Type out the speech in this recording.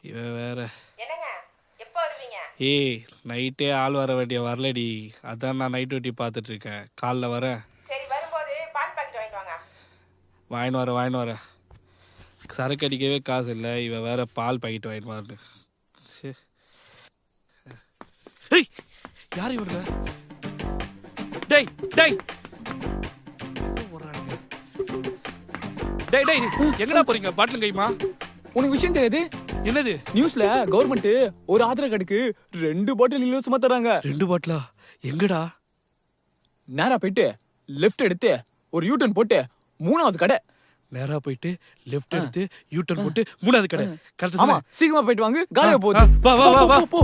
இவன் வேற. ஏய், நைட்டே ஆள் வர வேண்டிய வரலடி. அதான் நான் நைட் டியூட்டி பார்த்துட்டு இருக்கேன். காலைல வரேன். வாங்கின்னு வரேன். சரக்கு அடிக்கவே காசு இல்லை. இவன் வேற பால் பாக்கெட் வாங்கிட்டு வரேன். ஏய், யார் இவங்க? டேய் டேய் டேய் டேய், எங்கடா போறீங்க? பாட்டில் கைமா. உனக்கு விஷயம் தெரியாது? என்னது? நியூஸ்ல கவர்மெண்ட் ஒரு ஆதார் கார்டுக்கு 2 பாட்டில் இலவசமா தராங்க. 2 பாட்டிலா? எங்கடா? நேரா போயிட்டு லெஃப்ட் எடுத்து ஒரு யூட்டர்ன் போட்டு 3வது கடை. நேரா போயிட்டு லெஃப்ட் எடுத்து யூட்டர்ன் போட்டு 3வது கடை. கரெக்டா? ஆமா, சீக்கிரமா போயிட்டு வாங்க. காலையில போகுது. வா வா வா வா. போ.